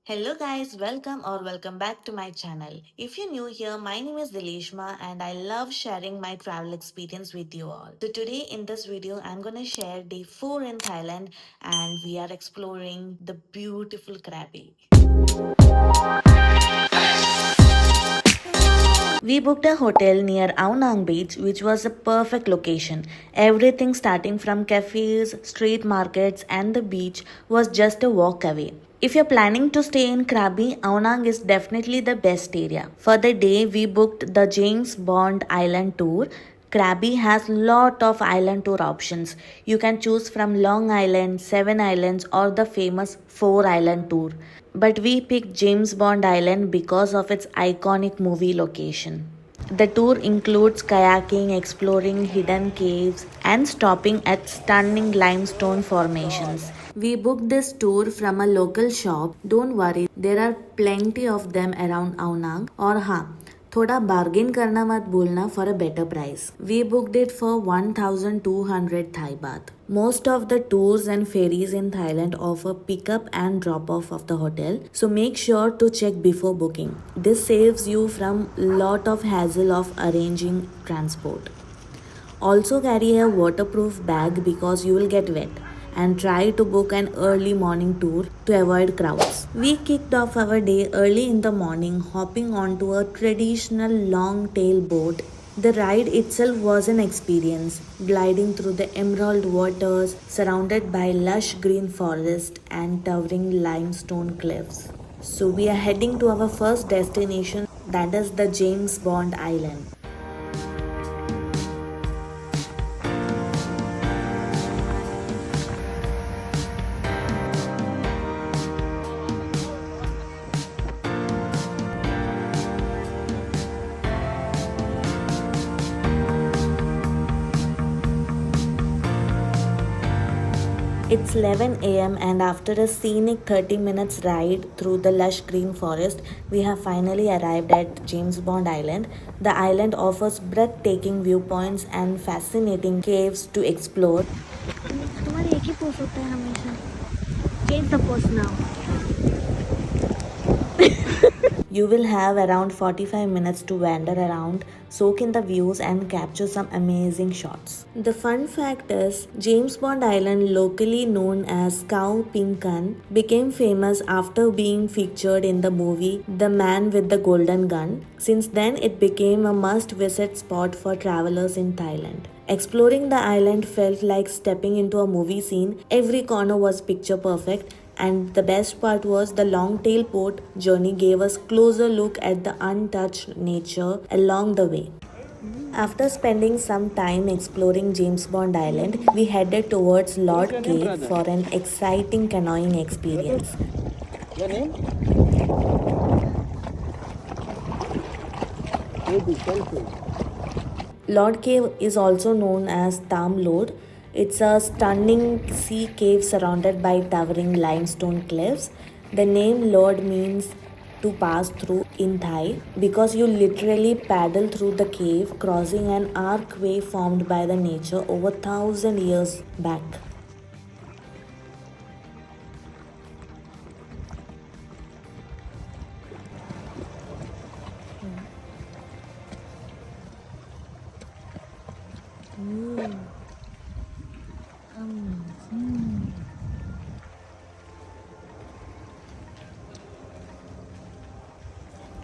Hello guys, welcome back to my channel. If you're new here, my name is Dilishma and I love sharing my travel experience with you all. So today in this video, I'm gonna share day 4 in Thailand and we are exploring the beautiful Krabi. We booked a hotel near Aonang Beach, which was a perfect location. Everything starting from cafes, street markets, and the beach was just a walk away. If you're planning to stay in Krabi, Aonang is definitely the best area. For the day, we booked the James Bond Island tour. Krabi has lot of island tour options. You can choose from Long Island, Seven Islands, or the famous Four Island tour. But we picked James Bond Island because of its iconic movie location. The tour includes kayaking, exploring hidden caves, and stopping at stunning limestone formations. We booked this tour from a local shop. Don't worry, there are plenty of them around Aonang. और हाँ, थोड़ा bargain करना मत भूलना for a better price. We booked it for 1,200 Thai baht. Most of the tours and ferries in Thailand offer pick-up and drop-off of the hotel, so make sure to check before booking. This saves you from lot of hassle of arranging transport. Also carry a waterproof bag because you will get wet and try to book an early morning tour to avoid crowds. We kicked off our day early in the morning hopping onto a traditional long tail boat. The ride itself was an experience, gliding through the emerald waters surrounded by lush green forest and towering limestone cliffs. So we are heading to our first destination, that is the James Bond Island. It's 11 am and after a scenic 30 minutes ride through the lush green forest, we have finally arrived at James Bond Island. The island offers breathtaking viewpoints and fascinating caves to explore. तुम्हारी एक ही post होता है हमेशा. Change the post now. You will have around 45 minutes to wander around, soak in the views, and capture some amazing shots. The fun fact is, James Bond Island, locally known as Khao Pinkan, became famous after being featured in the movie The Man with the Golden Gun. Since then, it became a must visit spot for travelers in Thailand. Exploring the island felt like stepping into a movie scene. Every corner was picture perfect, and the best part was the long tail boat journey gave us closer look at the untouched nature along the way. After spending some time exploring James Bond Island, we headed towards Lord Cave for an exciting canoeing experience. Your name? Lord Cave is also known as Tam Lod. It's a stunning sea cave surrounded by towering limestone cliffs. The name Lord means to pass through in Thai because you literally paddle through the cave, crossing an archway formed by the nature over 1,000 years back.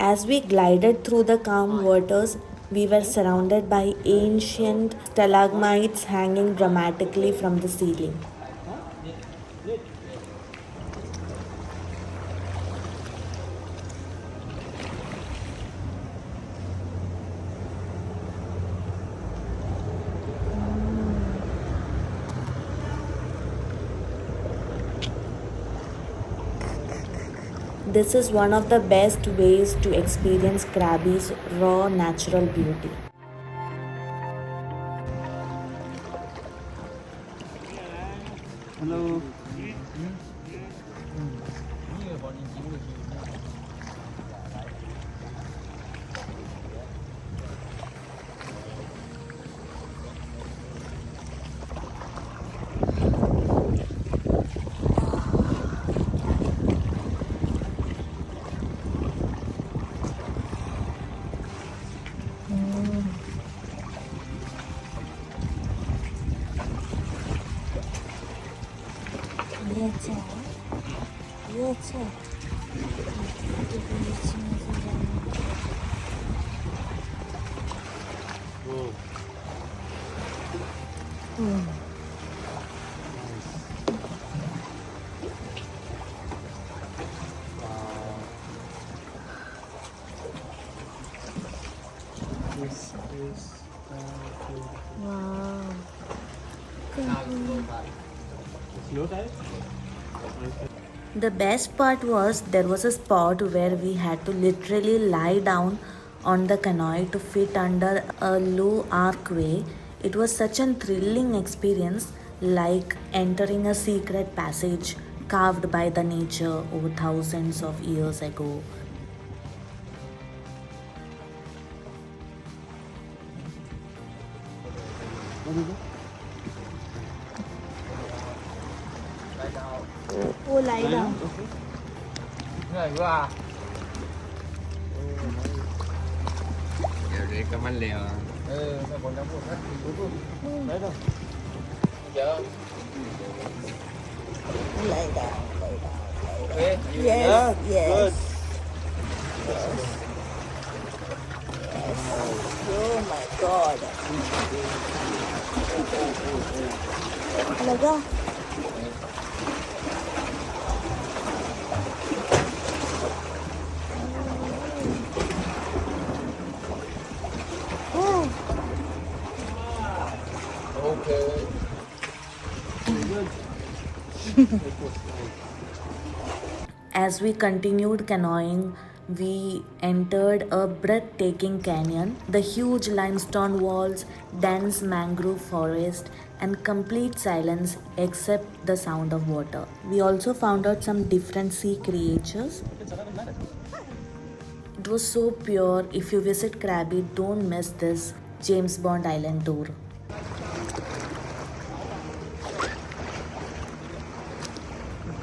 As we glided through the calm waters, we were surrounded by ancient stalagmites hanging dramatically from the ceiling. This is one of the best ways to experience Krabi's raw natural beauty. Hello. Oh, wow. This is Wow. slow tide? The best part was there was a spot where we had to literally lie down on the canoe to fit under a low archway. It was such a thrilling experience, like entering a secret passage carved by the nature over thousands of years ago. What is it? Oh, lie down. Okay. Để cầm anh lèo. Right on. Lie down. Okay. Yes, Good. yes. Oh my God. Laga. Oh, Okay. As we continued canoeing, we entered a breathtaking canyon. The huge limestone walls, dense mangrove forest, and complete silence except the sound of water. We also found out some different sea creatures. It was so pure. If you visit Krabi, don't miss this James Bond Island tour.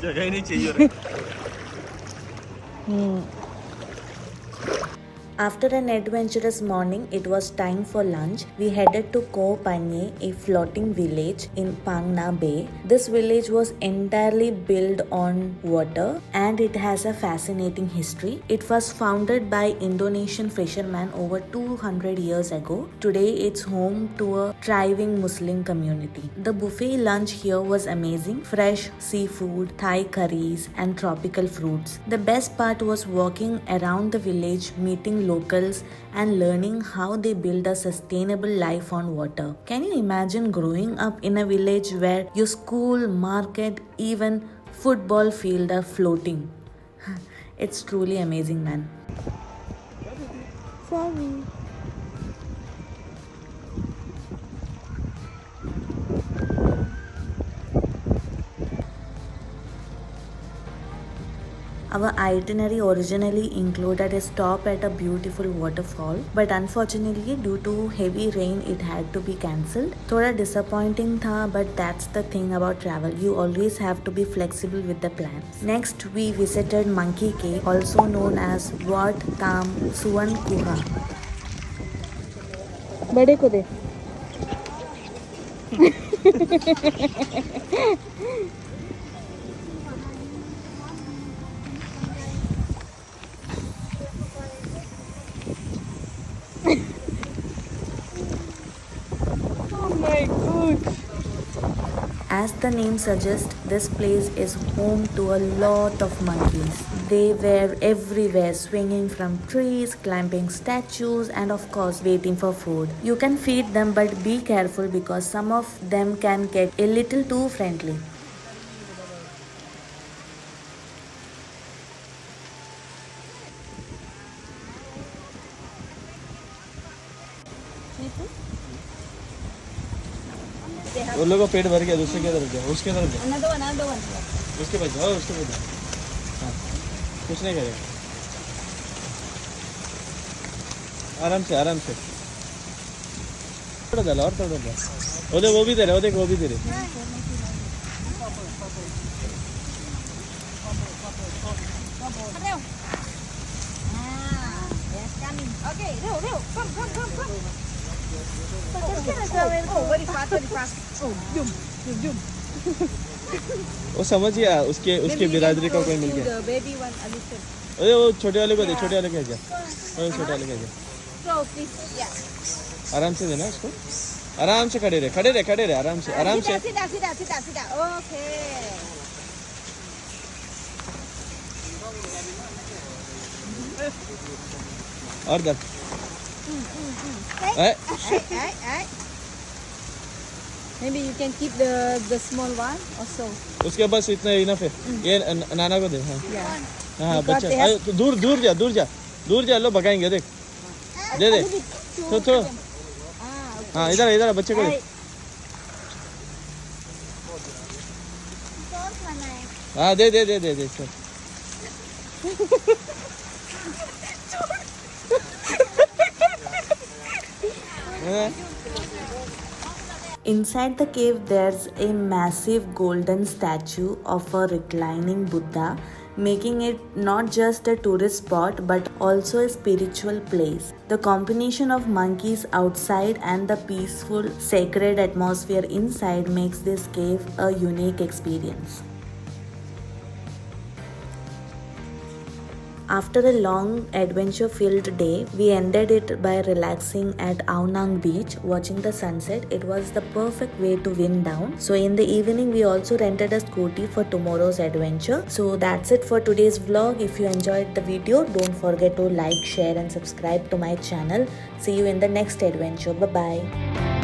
जगह ही नहीं चाहिए After an adventurous morning, it was time for lunch. We headed to Koh Panye, a floating village in Pangna Bay. This village was entirely built on water and it has a fascinating history. It was founded by Indonesian fishermen over 200 years ago. Today, it's home to a thriving Muslim community. The buffet lunch here was amazing. Fresh seafood, Thai curries, and tropical fruits. The best part was walking around the village, meeting locals and learning how they build a sustainable life on water. Can you imagine growing up in a village where your school, market, even football field are floating? It's truly amazing, man. sorry. Our itinerary originally included a stop at a beautiful waterfall, but unfortunately, due to heavy rain, it had to be cancelled. थोड़ा disappointing था, but that's the thing about travel. You always have to be flexible with the plans. Next, we visited Monkey Cave, also known as Wat Tam Suan Kuha. बड़े को दे. Oh my God. As the name suggests, this place is home to a lot of monkeys. They were everywhere, swinging from trees, climbing statues, and of course, waiting for food. You can feed them, but be careful because some of them can get a little too friendly. उन लोगों का पेट भर गया दूसरे की तरफ जाओ उसके तरफ जाओ Another one. उसके पास जाओ उसके पास जाओ हाँ कुछ नहीं करेगा आराम से थोड़ा डालो और थोड़ा डालो वो भी दे रहे वो देख वो भी दे रहे Okay, ร็ว, come. Oh, very fast. Oh, yum. वो समझ गया, उसके बिरादरी का कोई मिल गया। The baby one elephant. अरे वो छोटे वाले को दे, छोटे वाले को जा, छोटे वाले को जा। Throw, please. Yeah. आराम से देना उसको, आराम से खड़े रहे, आराम से, आराम से। Sit down, sit down, sit down, sit down. Okay. और दर Alright. Maybe you can keep the small one also. उसके बस इतना इनफ है। ये नाना को दे। हाँ Yeah. हाँ You got बच्चा, it. अरे, तू दूर जा लो, भगाएंगे देख, दे तो हाँ इधर बच्चे को दे। हाँ दे चल। हाँ। Inside the cave, there's a massive golden statue of a reclining Buddha, making it not just a tourist spot but also a spiritual place. The combination of monkeys outside and the peaceful, sacred atmosphere inside makes this cave a unique experience. After a long adventure filled day, we ended it by relaxing at Aonang beach, watching the sunset. It was the perfect way to wind down. So in the evening, we also rented a scooty for tomorrow's adventure. So that's it for today's vlog. If you enjoyed the video, don't forget to like, share and subscribe to my channel. See you in the next adventure. Bye bye.